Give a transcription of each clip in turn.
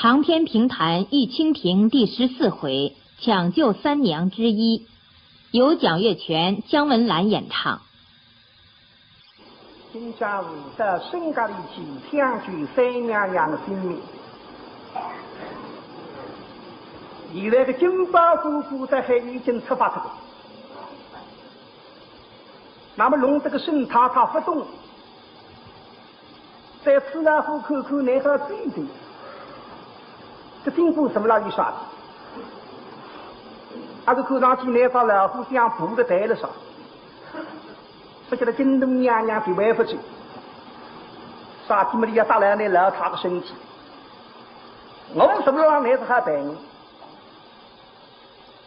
长篇评弹《玉蜻蜓》第14回，抢救三娘之一，由蒋月泉、姜文兰演唱。今朝在深家里去相聚三娘娘的性命。现在个金宝夫妇在海已经出发出来，那么弄这个沈太太不动，在此那户口口内和追追，这政府什么那里耍的？那个口上去那把老虎像布的带了上，不晓得京东娘娘给外不去，啥地么里要打来那老太的身体，我什么让那是还白人？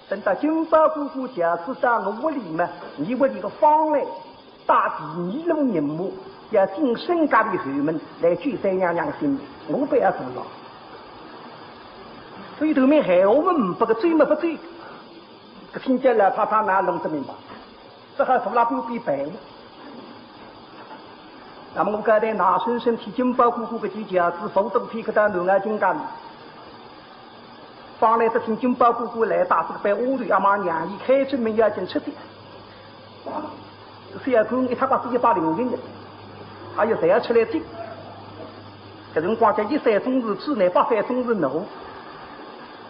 等到金宝姑姑假使到我屋里嘛，你屋里个方来大地泥龙人木，要进沈家的后门来救三娘娘的性命，我不要做了。所以头面害我们不个追么不追，个听见了他哪弄得明白？这还从那不必白了。那么我刚才拿深深替金宝姑姑个几家子否则批个到南外金家里。方来这听金宝姑姑来打这个被屋里阿妈娘一开正门要进吃的，这小姑一他把自己把领领的，还有谁要出来听？这辰光在13钟日之内8分钟日闹，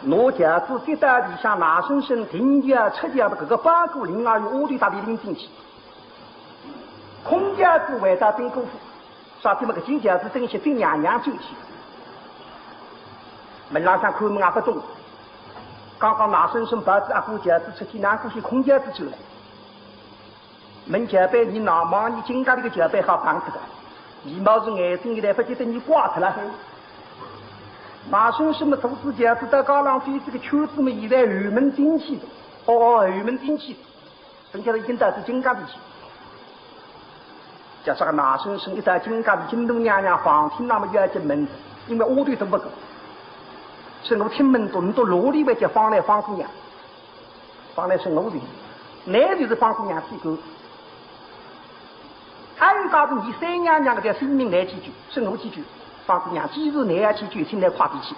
我家子给到底下拿生生停家出家的这个八股灵儿与屋里打的领进去，空家子外到丁姑父，啥地么个几家子真些对娘娘就去，门廊上看门也不动。刚刚拿生生把子阿姑家子出去，拿过去空家子走了。门前边你拿忙你金家的个脚背好绑着的，你毛是眼睛一来不记得你挂出来。拿生生么都是家子到高浪对这个圈子们现在后门进去的，后门进去的，人家已经到是金家的去。加上个拿生生一到金家的金东娘娘房厅那么要进门，因为屋里都不够。是我听门多，你都罗里外叫方来方姑娘，方来是我的，那就是方姑娘提供。按告诉你三娘娘的生命来几句，是我几句，方姑娘今日你要几句，听来快点去。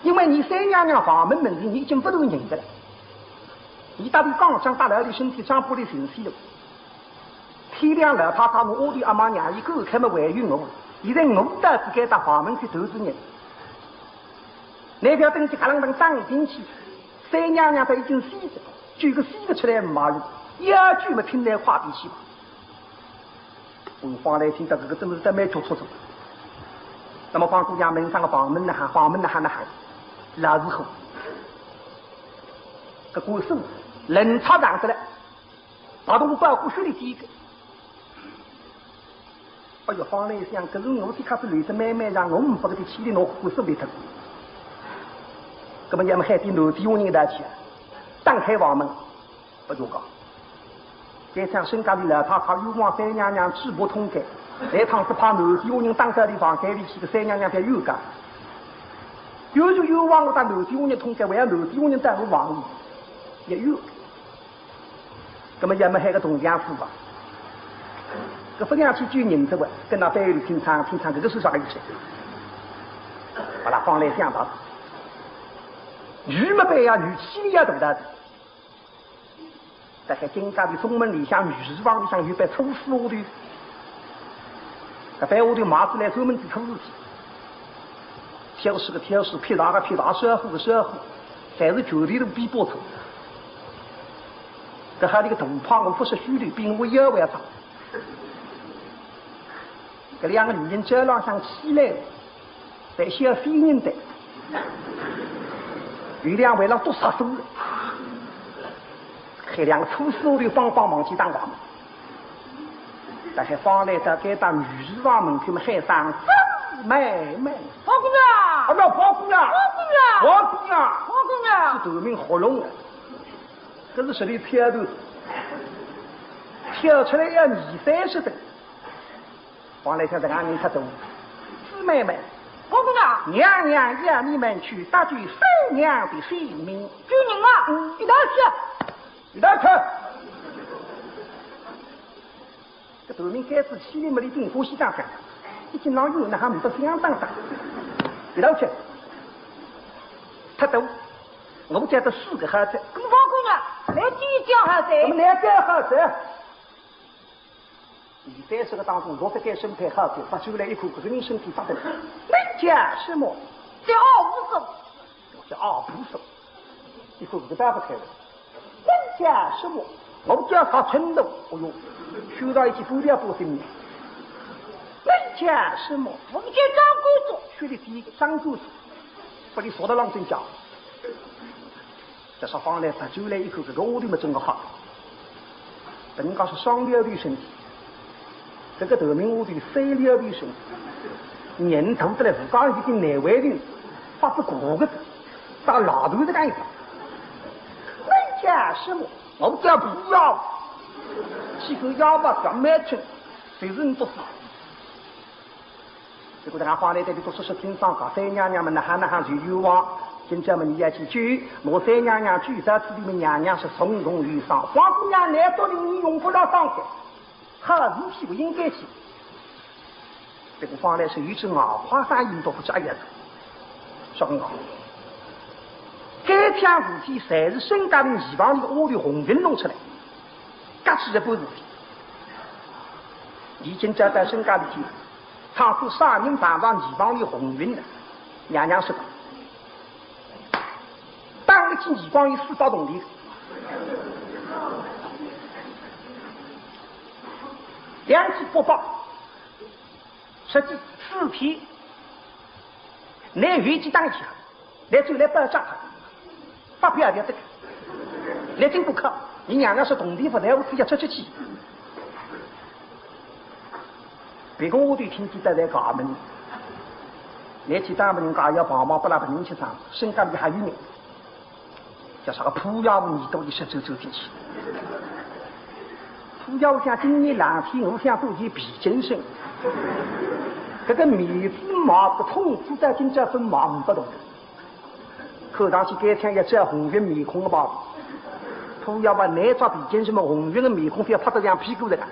因为你三娘娘房门问题，你已经不能认得了。你到底刚长大了的身体长不的神气了。天亮了，他我屋里阿妈娘一个开门怀孕我，现在我到只该到房门去投资人。那条东西可能能当进去，三娘娘她已经死着，举个死的出来骂人，一句没听来快点去吧。我方来听到这个真是在卖脚戳戳。那么方姑娘门上个房门呢喊，房门呢喊，老时候，个故事冷插上的了，把东包过去的几个。哎呦，方来想，可是我最开始累着慢慢让我们不给他气的，我故事里头。那么你们海底楼底有人来去，打开房门，不就讲？再像沈家的老太太又往三娘娘直播通改，来趟是怕楼底有人打开的房间里去，个三娘娘在又讲，又往我打楼底有人通改，为了楼底有人在我房里，也有。那么也没还个同样事吧？这不样去救人的话，跟那白里平常这个是啥意思？把它放来想到。女没白呀，女气力呀多大的？在金家的中门里向女士房里向有被抽死我的，这白我的马子来专门去抽自己，挑是个挑是，劈大个劈大，烧火个烧火，还是绝对的比不出。这还那个同胖我不是虚的，比我腰还长。这两个女人走廊上起来，在小飞人的。有两位了都杀手了，还两个粗手的帮忙去当王，但还放来到该到女士房门口嘛，喊上妹妹，花姑娘，啊不，花姑娘，花姑娘，是头名活龙的，这是实力挑头，挑出来要20-30的，放来看这俺人太多，是妹妹。花姑娘，娘娘要你们去搭救三娘的性命。救人啊！一道去，一道去。这头名该是起来没的兵火西当干，一进老有那还没得相当大。别老去，太多，我家的4个孩子。跟王姑娘来第一讲孩子。我们来讲孩子。230个当中，600个身配好子，发出来一口个人身体发的，能讲什么？叫250手，叫250手，一口个打不开了，能讲什么？我们叫他春斗，哎呦，修到一起不了不行，能讲什么？我们叫张公主，学的第一个张公主，把你说到浪真讲，这说放来发出来一口个我的么真个好，本讲是双标的身体。这个头名我的3两的身体，年头的来副刚一定内外的，发出骨个子，到老头的干啥？能讲什么？我讲不要，欺负要把讲买成，谁人都是。结果咱花来的都说听上讲，三娘娘们那喊就有望。今朝么你要去救，我三娘娘举着子里面娘娘是从容于上，黄姑娘难道你用不了上去？好事体不应该去。这个方来是一只袄花山引导不加叶子，说很好。该天事体才是身家的地方里屋里红云弄出来，嘎起的不是事体。已经交代身家的体，唱出杀人房上地方里红云了。娘娘说的，当得起地方里4道动力。2起播报，实际4天，来预计当下，来就来爆炸，发表的这个，来进不可，你娘娘是动地不来，我自己出去。别个我对听见在搞门，来去当门搞要帮忙不拉不人去上，身干里还有人，叫啥个扑要你到底是走进去。要想今年2天，我想做件皮筋身。这个面子毛不痛，只在今朝分毛不动。看上去改天要这红云面孔的吧？不要把难抓皮筋什么红云的面孔，非要拍到像屁股的了。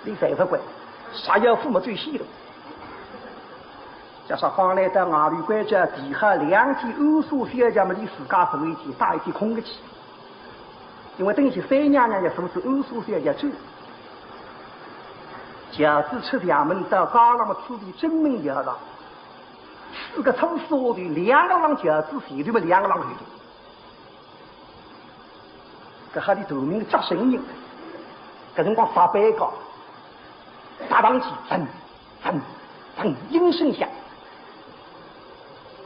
你谁不管？啥要父母最细的？加上放来的外里关着地下2天欧苏小姐们的自家受一天，打一天空的气。因为等起三娘娘也说是欧苏小姐走，轿子出衙门到高浪的处理真名要了，4个抽丝窝的2个浪轿子前头嘛2个浪后头，这还得头名叫声音，这辰光发白高，打上去噌应声响，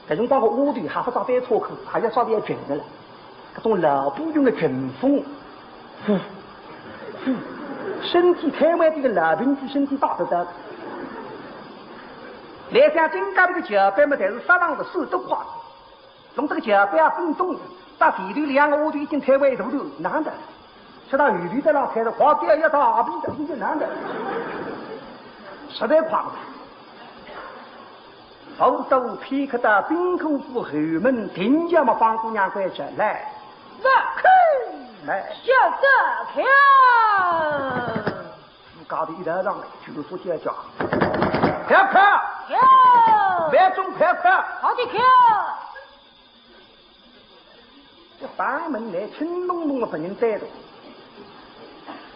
这辰光个屋里还不找单错口，还要找点卷的了。这种老不用的卷风，身体开外的老兵子身体大得得。来想金家这个脚板嘛，才是撒浪的手都快，从这个脚板分动，到前头2个屋头已经开外头头难的，吃到雨里的浪开的花掉要到阿边的已经难的，实在快。后头片刻到兵口府后门，听见嘛方姑娘快着来。来，小子看，搞得一头上来，就说叫叫，看，万众看，好的看。这房门来青隆隆的把人带动，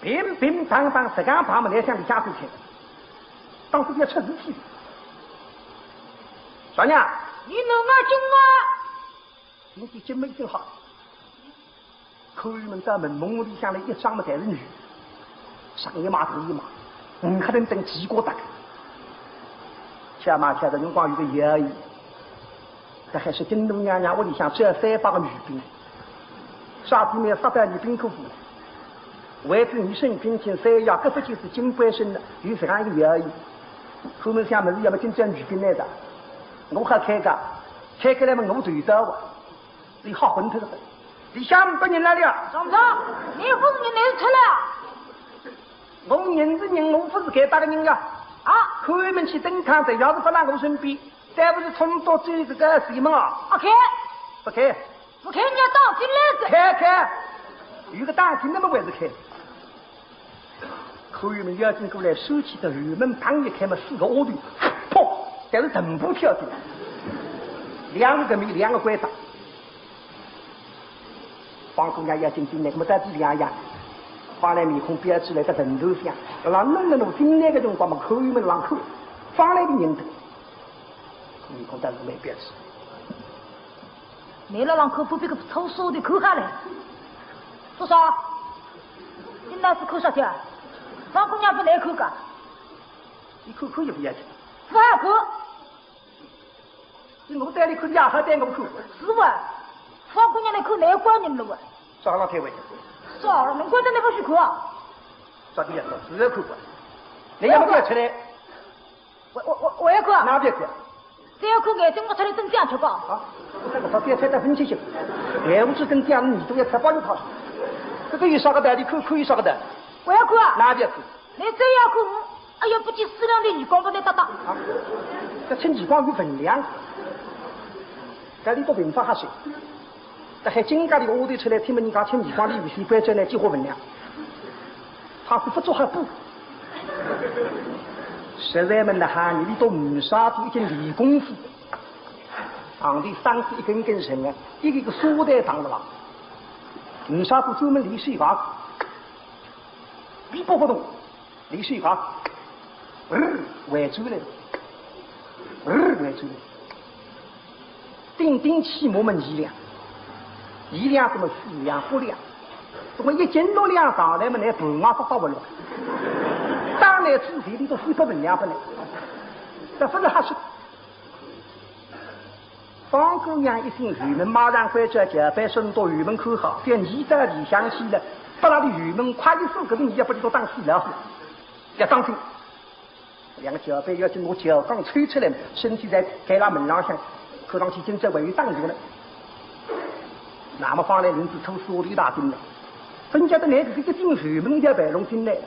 平当石岗房门来向你家走开，当时要出事体。小娘，你能啊进啊？今天真没真好。口语们在门门里向来一张嘛侪是女，上一码头一码，5个人等几个大。下马下的辰光有个爷而已，这还是京东娘娘屋里向只有300个女兵，沙地面杀在你兵口府，为子你身兵前3要各不就是金官身的，有这样一个爷而已。后面向门是要么今朝女兵来的，我还开个，开开来嘛我对着我，你好混头的。你想不人来了？上不上？你不是你来出来？我认是人，我不是该打个人呀！啊！看你们去登堂的，要是不让我身边，再不是冲到这个西门啊！不开，不开，不开，你要当进来着。开，有个当进那么还是开。口语们要进过来，收起的雨门旁一开嘛，4个窝头，砰！但是全部跳进来。2个米2个拐杖。方姑娘也进进来，么在这两样，放来面孔憋起来在人头上，让弄进来个辰光嘛，口语门浪口，放来的人头，面孔但是没憋起。没了浪口不比个抽手的口下来，多少？你那是口啥去啊？方姑娘不来口个，你口也不要紧。不要口。我带你口牙还带我口。是哇，方姑娘的口来管人了哇。早上开会。少了，能关在那不许口啊？咋的呀？自然口管。你要不要出来？我要口。哪边口？只要口眼睛我出来真这样吃吧。啊，我这个他别猜得很清楚。也不是跟这样你都要吃饱你跑。这个有啥个的？你口有啥个的？我要口啊。哪边口？你这样口，哎呀，不计思量的你光不能打打。啊，这称几光有分量。这里都平发下水。这还金家的屋头出来，听闻人家称几光的有些关键呢，几何分量。他是不做还不。实在们的哈，你都没啥子一件理功夫。上头上是一根根绳啊，一个锁在上的了。没啥子专门离水法，力不动，离水法，围住了，围住了。定起我们2两，1两怎么4两5两，怎么一斤6两上来嘛？那半瓦发不了。当然自己里头400分200分，这不是还是。方姑娘一听玉门马上快这脚摆身到玉门口好，在你这里想起了，把他的玉门快一手，可是你也不知道当死了，要当心。2个脚背要经过脚刚吹出来，身体在盖那门上向，看上去正在为当着了。那么方来林子抽锁的大兵了，分家的那个这进玉门的白龙进来，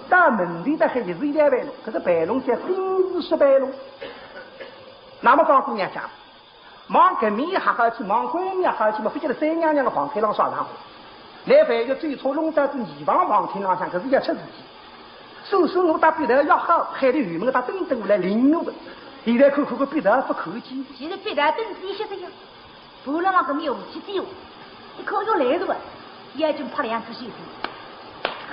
但门里的还是一条白龙，可是白龙叫金丝白龙。那么方姑娘讲。忙革命还好去，忙革命还好去嘛，不觉得三娘娘的黄天狼耍上，来反要最初弄到是泥房黄天狼上，可是要吃自己。所以我打笔头要好，害得玉门他等等来领我的，现在看个笔头不可及。其实笔头等这些这样，不让那个没有气的哟，一口就来了吧，眼睛怕2次血水。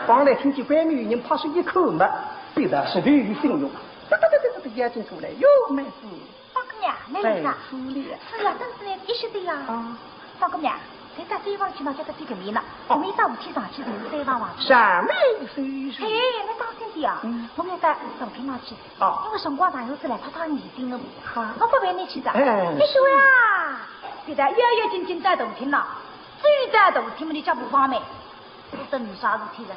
方来听见关女人怕是一口嘛，笔头是对于信用，这眼睛出来哟，没事。方姑娘，那里啊？是啊，真是呢，一些的呀。方姑娘，在打水房去嘛，叫他这个面了。我们到天上去就是水房房。上面水。嘿，那当心的啊！我们在走天上去。因为辰光长有时来他你定了。好，我不陪你去的。你说呀，现在月静静在大厅了，最在大厅嘛，你叫不方便。等啥事体了？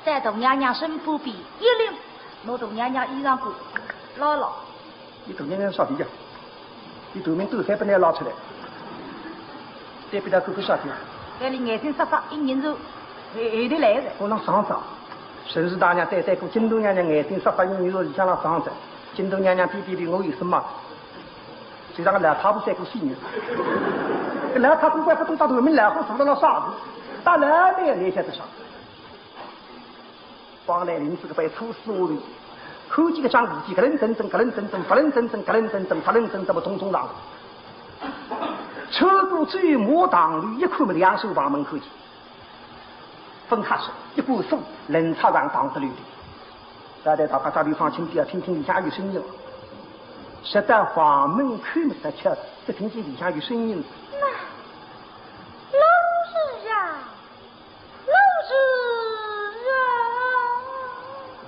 在大娘娘身不比一领，我大娘娘衣裳过，姥姥。你大娘娘啥地呀？你头面豆菜不能捞出来，再给他口口啥地？这里眼睛发发，一年肉，还得来的。我让上上，沈氏大娘带过金都娘娘眼睛发发，一年肉里向让上着。金都娘娘比我有什么？就让个老太婆带过细女，这老太婆怪不懂到头面来后说到了啥子？打老的也晓得啥？方来临这个被处死我的。口几个张武器，咯楞整整，咯楞整整，咯楞整整，咯楞整整，咯楞整整，么通通上。车过最末挡路，一看么2手房门口去，分开手，一把手冷插上挡着溜的。大家大家里放轻点，听听里下有声音。实在房门开不得去，只听见里下有声音。那老是啊，老是啊，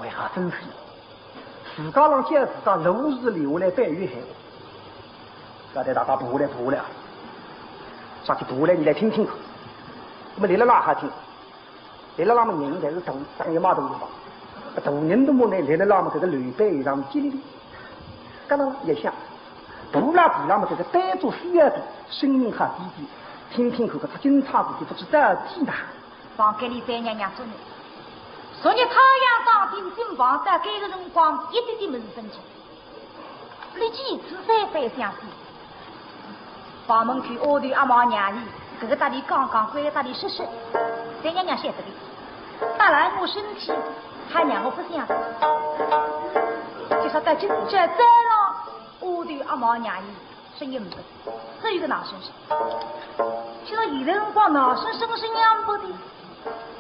为啥真是？自家让见自家楼是留来半月海，大家补来，啥去补来？你来听听看。我们来了哪哈听？来了那么人才是当一码头的吧？大人都没来了那么这个楼背上叽里里，干了也像，补啦那么这个带着需要的声音哈滴滴，听听看看他经常自己不知道听的。放给你三娘娘说呢。昨日太阳当天金房在这个辰光一点点没生气，立即自在翻相思。房门口屋头阿毛娘姨，这个大里刚刚关大里湿湿，三娘娘晓得的。当然我生气，还让我不相思。就说在今这再让屋头阿毛娘姨声音不得，只有个男生声。其实现在辰光男生声是两不的，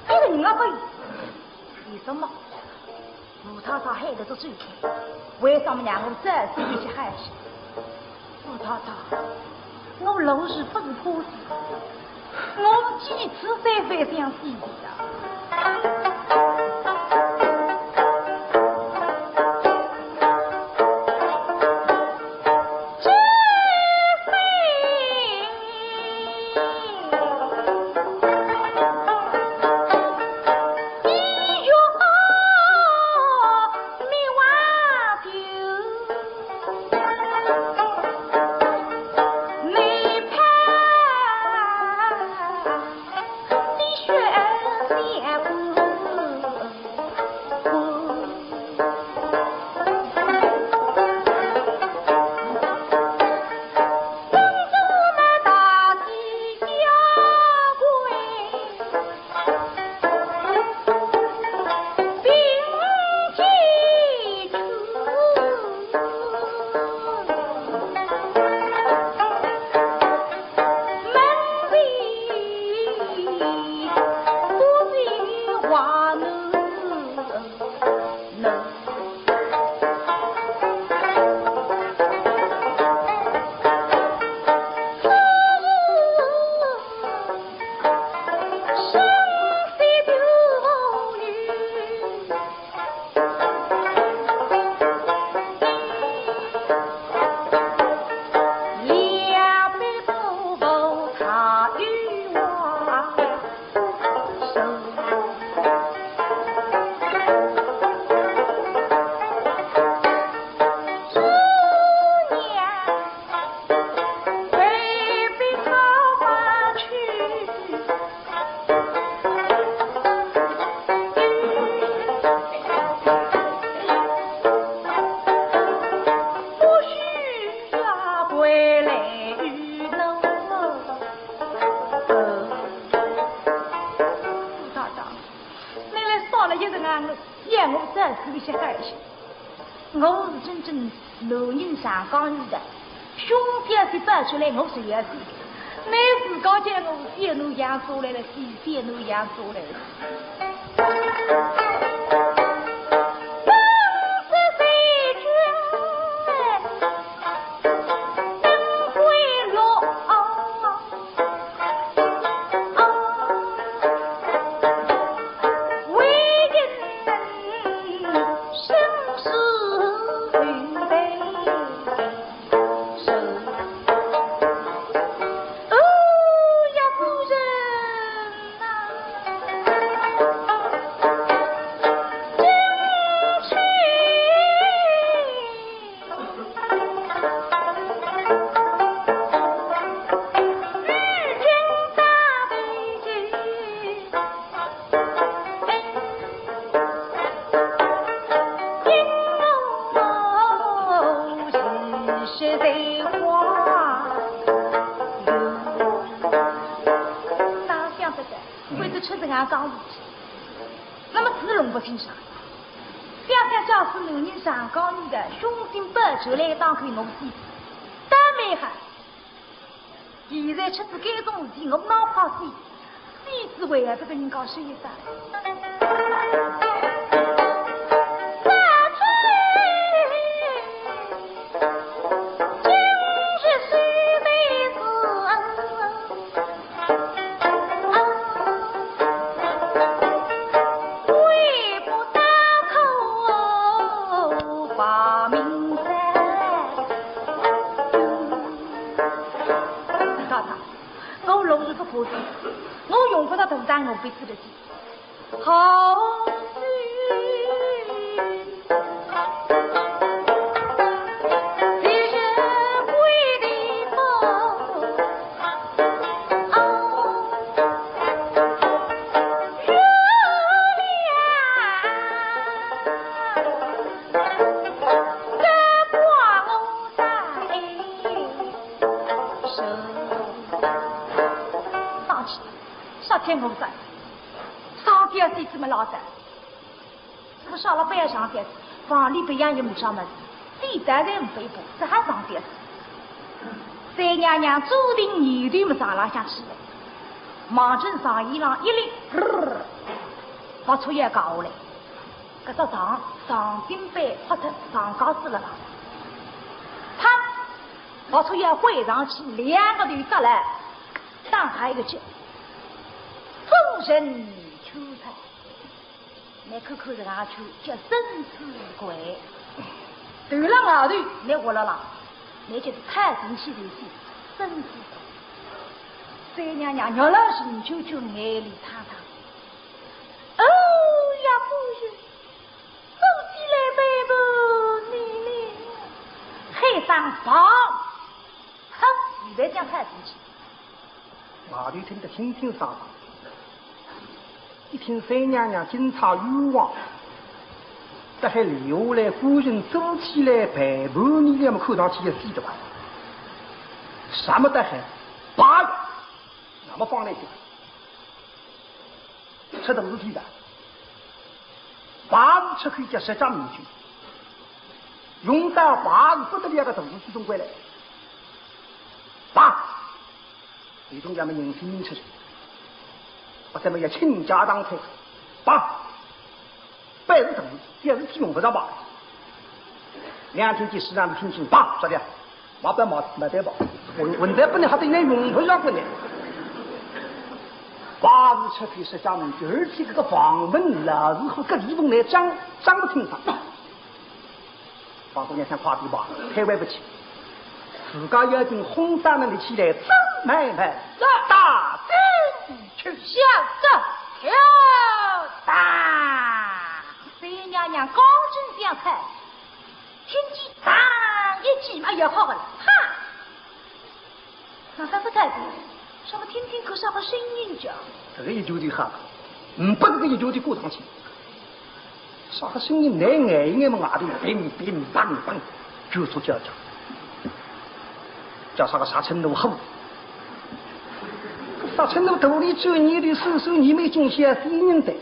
这个人家不有。为什么？吴太太害得这最多，为什么让我再次一起害死？吴太太，我老是不是怕死，我是几次才会想死的。我是真正老人上岗女的，兄弟是搬出来我是也是，你自个叫我先奴养做来了，先奴养做来了。那么自弄不清爽，想想假使老人上岗女的，胸襟摆出来当开我妻子，但没还。现在吃子这种事情，我哪怕死，妻子为了这个人搞事业噻。我用不到头上，我被吃得起。好天空山，上天谁这么老在？这个上了班上天，房里边也没上么子，谁在人背部，这还上天？三娘娘注定泥堆么砸拉下去了，马正上衣上一拎，发出也高来，这个上金杯发出上高子了啦，他发出也会上去，两个女的来，当还一个去，风神秋彩，那口口人家去叫生死鬼，对了外头那我了啦。那就是太神气的事，生死。三娘娘绕了心就眼里擦擦。哦呀，不行，走起来背不你呢？黑上房，哼，你别讲太神气。外头听得轻轻上，一听三娘娘警察冤枉。这还留来夫人走起来陪伴你那么看上去也是的吧？什么的还8个，那么放那些，吃东西的8次吃可以叫10家民居，用到8个不得了个东西中归来，8，最终咱们人心吃，我咱们要倾家荡产，8。白日等电视机用不着吧？2天第10让你听清吧，说的，我不要买对吧？问题不能还得人用不着过呢。8日吃可以10家民居，而且这个房门老是和各地方来长不清爽。房东娘想夸地吧，太外不起，自家要进红山门的起来，真买卖大声去小子跳大。三娘娘高声相猜，听见当一记嘛也好了，哈！那啥子太子，什么听听可啥个声音讲？这个一揪的哈，不这个一揪的过上去，啥个声音难挨一眼么外头乒乒乓乓，就说叫啥个啥程度厚，啥程度肚里就你的手你没进些是人的。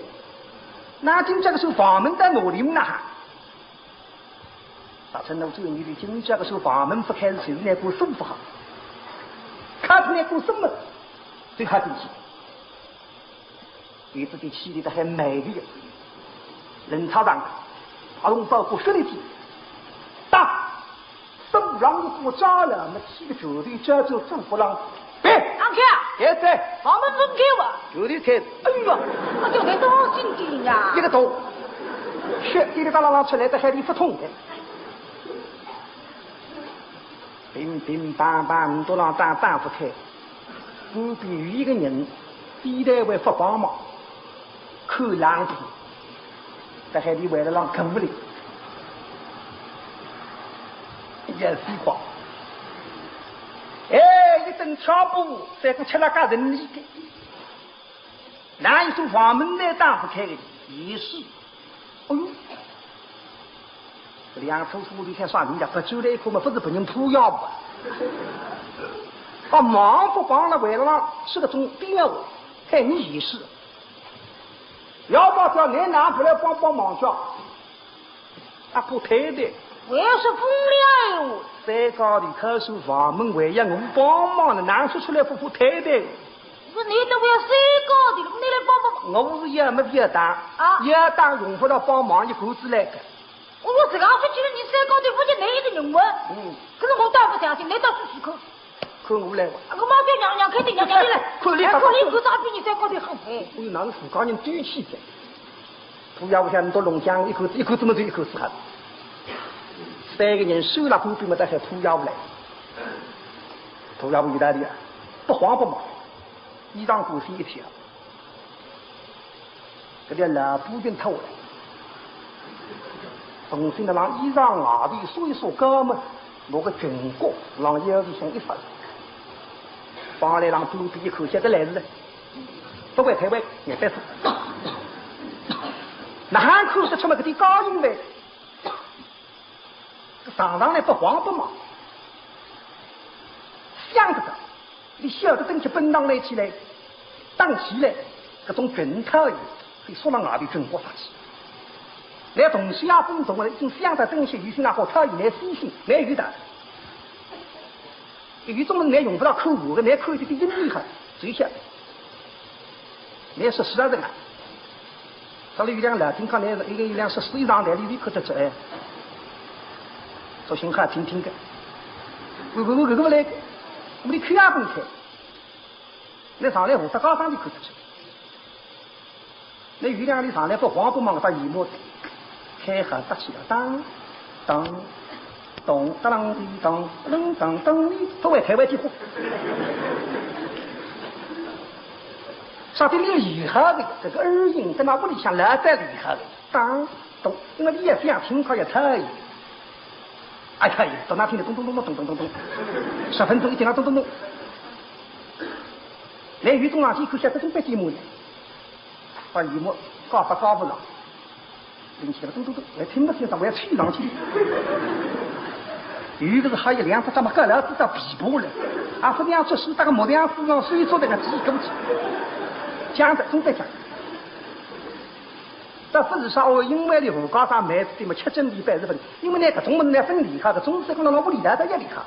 那今这个时候房门在哪里呢？大成那最你的今这个时候房门不开是谁那股舒服好，看出那股什么？最看进去，给自己气的还美丽，冷操场，他用照顾身体，大手让一股扎了，那气的绝对这就舒服了。别，阿克，别在，房门分开吧。绝对开。哎呀，我就在多心经呀。一个头，血滴里哒啦啦出来的海里不通的。乒乒乓乓都让打不开，不比于一个人，低头会发光芒，看狼皮，在海里为了让狗里，也是话。哎，一阵脚步，再个吃了个人力的，哪一种房门来打不开的？也是，哎呦，这两头书里看啥人家不走了一口嘛，不是被人扑要不？把忙不帮了，为了让是个种边位，看你也是，要不叫你拿出来帮忙叫，啊不太的。我要是疯了哟！在高里看守房门，为要我帮忙的，拿出来不太的。我你都不要谁高的了，你来帮帮。我是也没别打啊，也打用不着帮忙一口子来个。我这个出去了，你谁高的不就那一个人问？可是我倒不相信，你倒是许可。看我来，我马上娘娘开的娘娘你来，看你可咋比你再高的很？哎呦，那是自家人对气的。不要不像多龙江一口子么就一口子喊。3个人收了工兵嘛，再还扑要不来，扑要不意大利啊，不慌不忙，衣裳故事一条，这点老布军偷来，本身的让衣裳外头说一说哥们，拿个军锅让腰里向一发，帮来让布兵一口接着来了，不会太外也别说，那还口是出么个的高音呗。上来不慌不忙，想着的，你晓得等起本当来起来，当起来，这种军套衣会说到外头军国上去。来东西啊，分中了，已经想着东西，有些那好套衣来细心来有的。有种人你用不到口误的，你口这个音厉害，最下，你是12人啊。到了有辆来听看，一辆14以上的，你立刻就走，做信号听听的。我来，我们的口也不开，那上来50高上就口出去。那有辆的上来不慌不忙，把一幕开合搭起了，当当。咚当当当当当当，都会台湾地方。上头那个厉害的这个耳音，在那屋里向来再厉害的，当咚，因为你也这样听，它也可以，哎可以，到那听的咚咚咚咚咚咚咚咚，10分钟一听到咚咚咚。来雨中啊，几口下这种白节目的，把雨幕搞不了，拎起来咚咚咚，我听不清楚，我要吹上去。有个是还有2只这么个了，知道皮部了，啊，这2只是这个木梁子上水做那个几根子，讲着总在讲。这不是说哦，因为的武高上买的么7斤米80分，因为那个中门呢分厉害的，总是跟那屋里来的也厉害。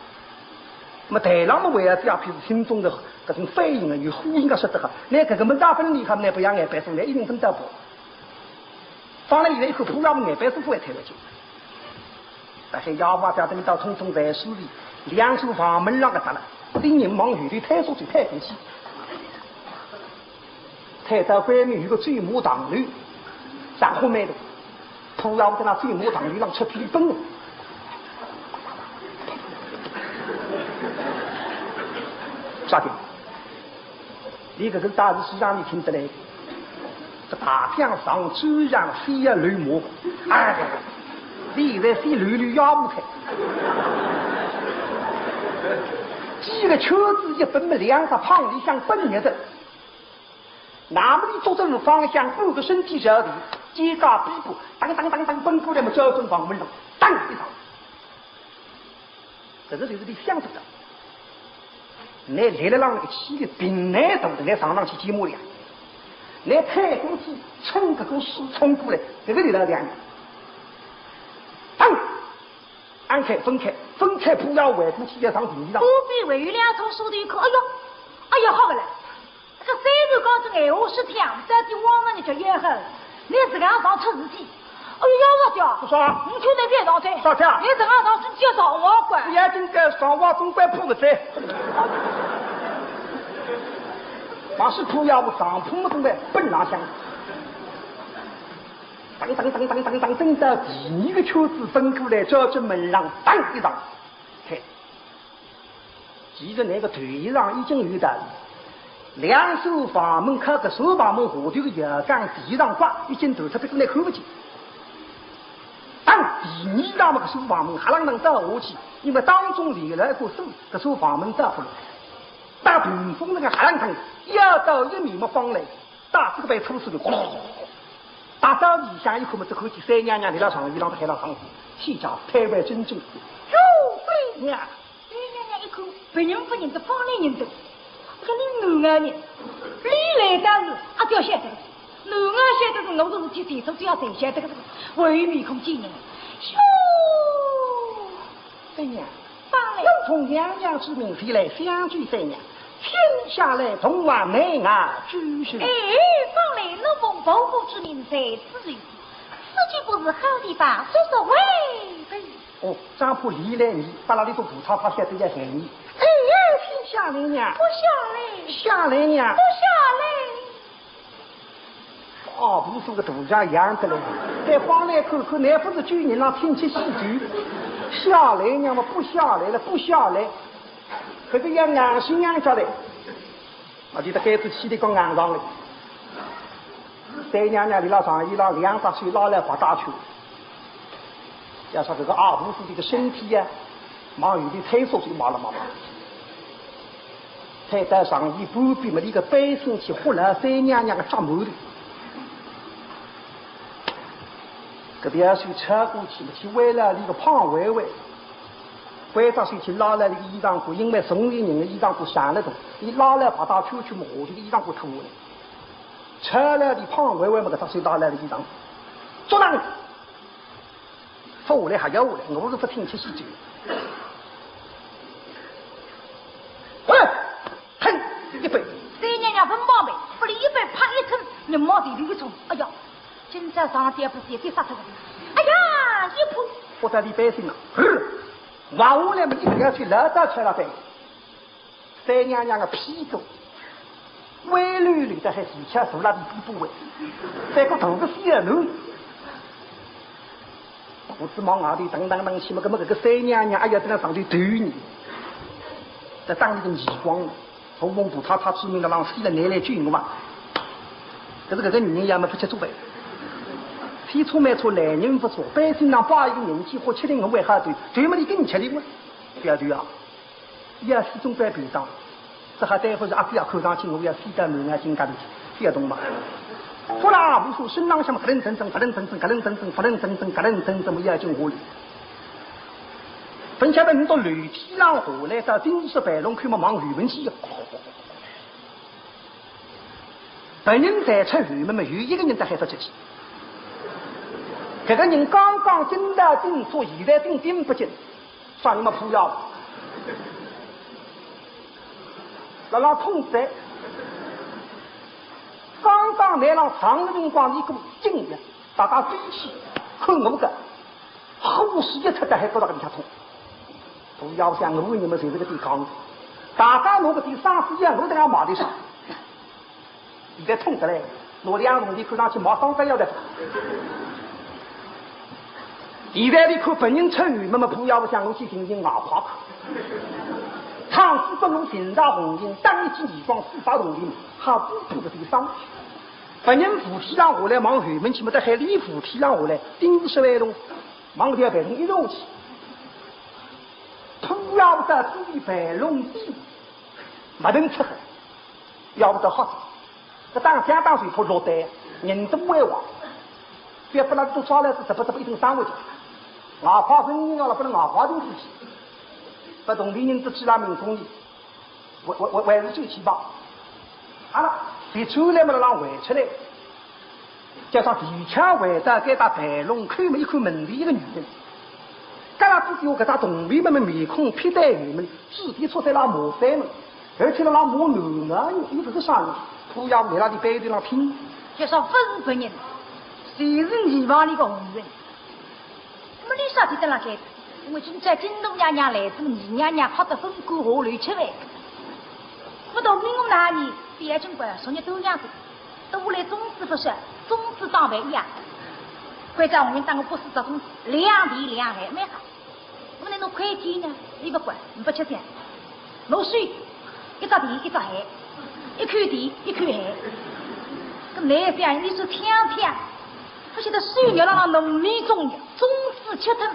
那么台上么为了这样，譬如心中的这种反应啊，有呼应啊，说得好，那个门大分厉害，那不像100分，那一定分得不。放了以后，一口普要么100师傅也抬回去。那些哑巴家等到匆匆在水里，2手房门上个砸了，令人忙雨的太说最太空气。太到外面有个醉母党侣，然后面的普要在那醉母党侣上出皮崩。啥的？你这个大事是让你听得来的。这大江上居然飞呀绿魔，哎，你在飞绿绿压不开。几个车子一奔么2个胖里向奔着的，那么你走这种方向，5个身体着地，肩胛臂部，当当当当奔过来么交通房门上，当一声，这个就是你想着的。你来了让那个气的冰来动的，你上去节目里。你太公去冲个股市冲过来，这个里来两，按开分开不要外部气在上地上。不必为2头说的一口，哎呀，好个了，这个3头高子闲话是听，这的往往你就也很，你这个上出事体，哎呦要我叫，不说，你就在边上噻，啥子啊？你这个上是介绍我管，眼睛该上网总归铺个在。往是铺要不上铺么东北本上香，当等到第2个车子奔过来，照着门上当一张，嘿，记着那个腿上已经有的2手房门靠个手房门下头个摇杆地上挂，已经头出这个来看不见。当第2张么个手房门还能倒下去，因为当中立了一个手，个手房门倒不了。大屏风那个海浪腾要到1米么方来，大这个被抽死就咣，打到底下一口么这口气3娘娘的那上一浪开到上，气家台湾真正，哟3娘3娘娘一口不认得方来认得，我说你男人，你来当是啊就晓得，男人晓得是我都是替谁说只要谁晓得这个为面孔见人，哟3娘。方来从娘娘之名飞来相聚3娘，天下来同往内外居士。哎，方来我奉伯父之名在此遇，此句不是好地方，说为非。哦，张铺离来你，把那里头葡萄怕晓得在喊你。哎，天下来娘，不下来，下来娘，不下来。哦，不是个土家养的嘞，再放来看看，那不是居人让听起戏剧。下来娘嘛不下来了，不下来，可是要硬心硬着嘞，我记得该次气的刚硬上了。3娘娘的那上一浪2把水拉来滑大球，要说这个二胡子这个身体呀，忙有的太瘦就麻了。太在上一不比么一个百姓去呼了3娘娘个扎毛的。这边水车过去为了那个胖维维，为了水去拉来那个衣裳裤，因为送的人的衣裳裤散了的，你拉来把它抽去磨这个衣裳裤脱了，车来的胖维维嘛，给他水拉来的衣裳，做哪个？说我来还要我来，我是不听起戏剧。人毛地里一冲，哎呀，今朝上街不是也给杀头了？哎呀，一扑！我在里百姓啊，往我来么一定要去老早吃了饭。三娘娘的屁股，歪溜溜的还地下坐那里比不稳，再个头个死了路。我只往外头噔噔噔去嘛，这个三娘娘，哎呀，在那上头头你，在当里的逆光，红红布他出名的让死了奶奶救我嘛。可是这个女人也没不吃做饭，天错没错，来人不错，百姓让把一个人气或吃的我为啥对，专门的给你吃的嘛，不要对啊，要始终在边上，这还待会是阿哥要看上去我要死得满眼睛干的，不要动嘛。说啦，无数孙郎相可能真正，可能真正，可能真正，可能真正，可能真正，我要进屋里。本下边你到雷天浪河来到金石白龙看嘛忙语文去。本人在出语门嘛，有一个人在海上出去。这个人刚刚进到进出，现在进不进，算你们扑要。让通贼。刚刚来让长辰光一个劲的，大家飞起，看我个，呼吸一出的还不到跟人家痛。不要想我你们在这个地方，大家弄个地上是一样，我在那马地上，现在痛得嘞，我两兄弟看上去马上再要的。现在你看本人出语，那么不要想我去听听马花去。唱诗不如寻找红缨，当一记耳光四把铜铃，还不的地方。本人扶梯上下来，忙后门去，没得海里扶梯上下来，顶十万龙，忙条白龙一路去，突要得注意白龙地，没能吃，要不得好。这当相当水坡落袋，人都歪亡，别不然都抓来是怎么一顿伤回去，牙花生意了不能牙花东西。不同的人都知道民众的，我还是最起吧。好了，别出来嘛，让回出来。加上地枪回到给他白龙看没一看门的一个女人，干啦自己我给他同辈们面孔披戴女们，肢体出在那磨山们，而且那磨男啊，有这个啥人，不要为那的背地上拼。就说分本人，谁人地方的个红人，那么你啥子在那给？我今在金东娘娘来，这么二娘娘靠着风锅河里吃饭，不到明哪里，别尽管说你都样子，都来宗旨不是，宗旨当白一样。关键我们当个不是这种两地两海没好，我们那快递呢，你不管，你不吃饭，落水一扎地一扎海，一口地一口海，这来讲你是天天，不晓得水要让农民种的，种子吃腾。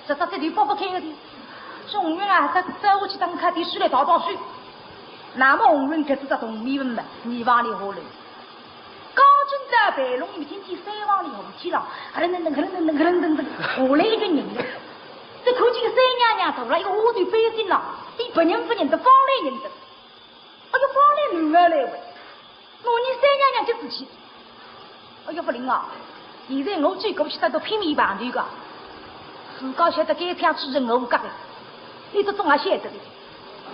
这里剥不开的，中原啊，他走去当开的水来倒水，那么红人可是这农民们，泥瓦里河里，高进在白龙里天天3往里红起了，可能我来一个人的，这口气个三娘娘走了一个我对背心了，你不认不认得方来认得，哎呦方来女儿来喂，我你三娘娘就自己，哎呦不灵啊，现在我最过去得都拼命办这个。自个晓得该天吃人我干的，你都总还晓得的。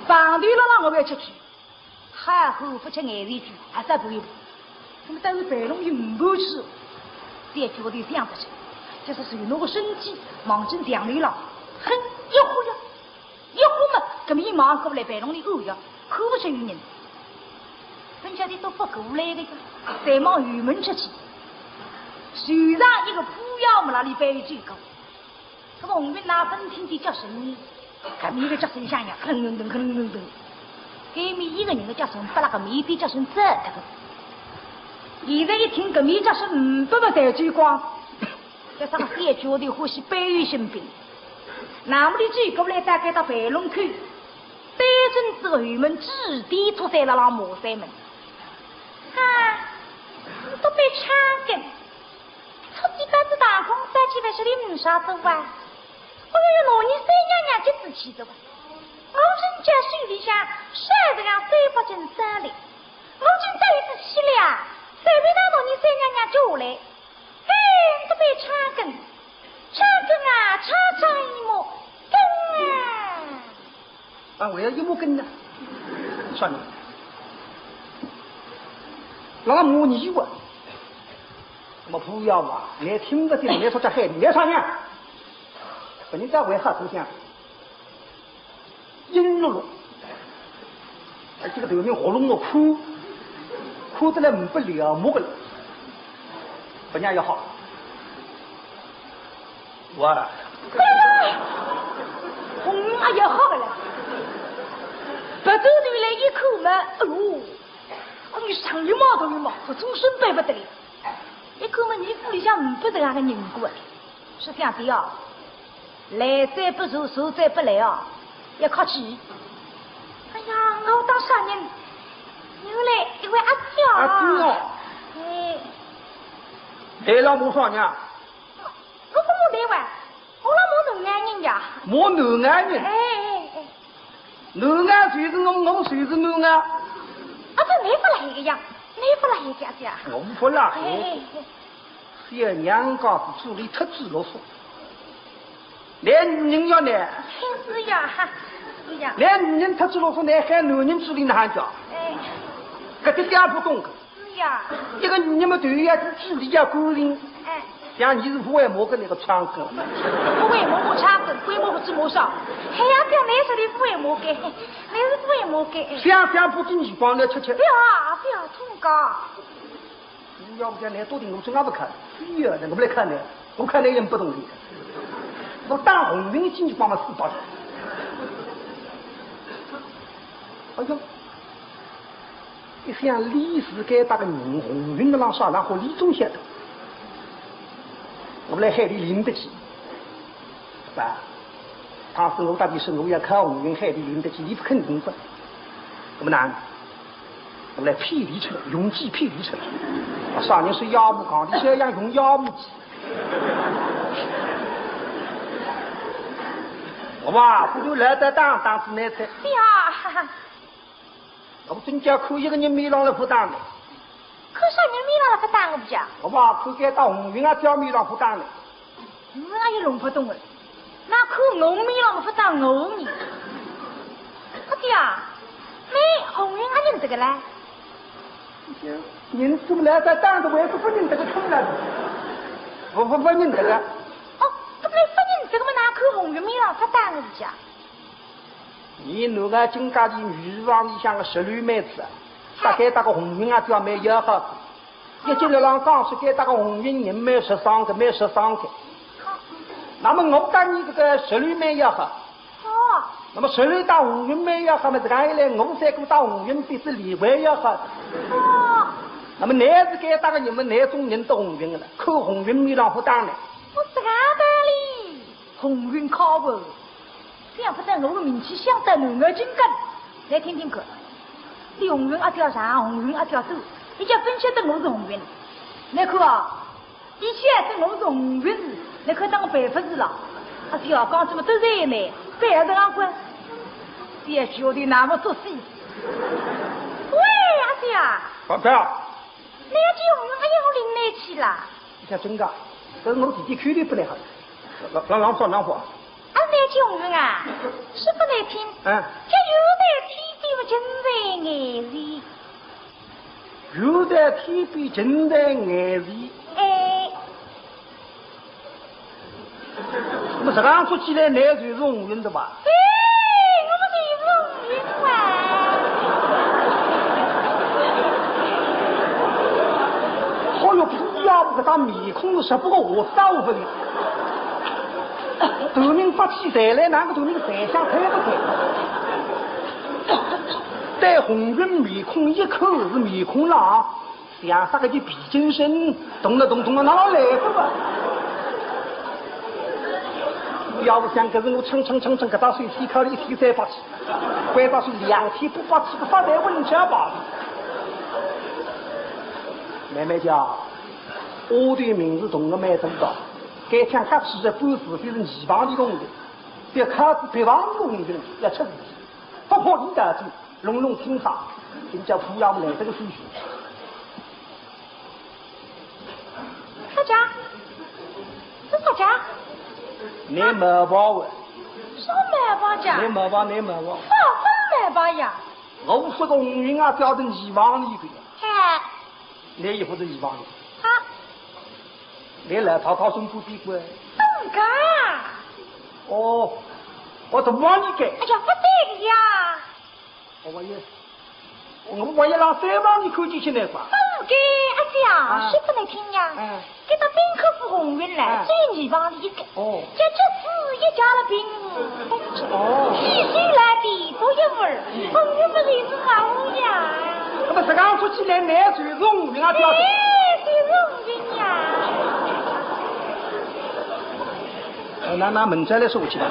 放对了让我不要吃去，还好不吃眼泪去，还是不用。那么但是白龙永不吃，这句我得这样子吃，就是属于那个身体忙成两类了，哼一呼呀，一呼嘛，根本一忙过不来白龙的饿呀，可不是有人。人家的都不过来的，再忙玉门出去，手上一个扑药嘛那里白最高。我们那分听的叫声音，看每个叫声像呀，吭吭吭吭吭吭，给每一个人的叫声，把那个每笔叫声这个。现在一听个每叫声，不在追光，加上这句我的呼吸百余新兵，那么的最过来大概到白龙口，单身这个玉门只地出在了那磨山门，啊，都被抢根，出几板子大风三起来是你们啥走啊？我要拿你三娘娘就自己的吧，我人家手里下晒得让3不进3里，我今这一次起了，随便拿拿你三娘娘就来，哎，都被插根啊，插一摸根啊！我要一摸根呢，算了，那么你我我不要啊！你听着听，你说这海里，你啥样？不，你在为何头想？阴了了，这个头面喉咙我哭得来不了目了，不然也好。我，哎呀，红啊也好了，不走对来一口嘛，哎呦，你上有毛头有毛，我终身背不得了。一口嘛，你屋里向不得那个人过，是这样的啊。来者不如，受者不来啊，要靠气。哎呀，我当啥人？又来一位阿娇。阿娇。哎。来了没啥呢？我怎么来哇？我那没男人呀。没男人。哎。男谁是我谁是男啊？啊，这你不来一个呀？你不来一家家？我不来。哎。小娘家是处理特制啰嗦。连女人要呢？是呀，是呀。连女人特制啰嗦，呢还男人处理哪家？哎。搿点点不懂个。是呀。一个女人嘛，对呀，距离呀，固定。哎。像你是不会摸个那个唱歌。不会摸我唱歌，会摸不知摸少。哎呀，不要你说的不会摸给，你是不会摸给。想不进去光了吃。不要啊，不要痛高。你要不讲你多点，我真俺不看。哎呀，我不来看的，我看那人不懂的。我当红运进去帮忙400去。哎呦，一想历史该打个人红运的浪啥，然后李宗宪的，我们来海里淋得起，吧？他是我到底是我要靠红运海里淋得起，你不肯定不？那么难，我们来霹雳车，用机霹雳车，啥人是鸭母缸的，这样用鸭母机。我吧，不就来得当是那菜？对呀，我真叫看一个人米浪了不当的。可啥人米浪了不当我不讲？我吧，看见到红云啊，叫米浪不当的。我也弄不懂了，那看我米浪不当我米。我的呀，你红云啊认这个嘞？人怎么来得当的？我也是不认这个坑了。我不认这个。哦，怎么不认这个嘛？哪看红云米浪不当我不讲？你那个金家的女王，你像个十六妹子，大概打个红云啊，就要买1号。一进来让讲是该打个红云人买13个，买13个。那么我打你这个十六买1号。哦。那么十六打红云买1号嘛，这个一来我3个打红云必是例外1号。哦。那么你是该打个你们哪种人得红云的了？扣红云米浪不当的。我这个道理，红云靠不？这样不但我的名气相当男儿精干，来听听看。你红云阿条上，红云阿条走，你家分晓得我是红云。你看啊，以前是我是红云时，你看当个白发子了。阿条讲什么都在呢，白人阿官，别晓得那么作戏。喂，阿条。宝贝儿。你要去红云，哎呀，我领来去了。你看真的，这是我弟弟口里不来好。让说。俺来去红云啊，是不来听。这有的天比不真在眼里。有的天比真在眼里。哎。我们这样说起来，那就是红云的吧？哎，我们就是红云啊。好有不要不给他面孔是不过我烧不了。头名发起财来，哪个头名财相开不开？带红云面孔一口是面孔浪，像啥个就皮筋身，动了，哪来的吧？要不想，可是我蹭，给他水提考了1天3发起，关到是2天不发起，不发财问家吧。妹妹家，我的名字同我没知道。该讲他起的半死就是泥巴的工人，别看是别忘工人要吃自己，不怕你的就隆听他，人家不要来这个水平。啥家？这啥家？你没包我。什么包家？你没包。啥分包呀？我是个红云啊，掉到泥巴里去。哎。你以后是泥巴里。啊。来来讨讨中部的官。怎个？哦，我都忘你给。哎呀，不对的呀！我也让3万你看进去那块。怎个？阿姐，说不能听呀。给他宾客是红运来，最女房的一个。哦。这次一家的宾。哦。一岁来的多一会儿，红运不是是好呀。那么这刚出去来买水红运啊，掉。水红运呀。拿门摘来收起来。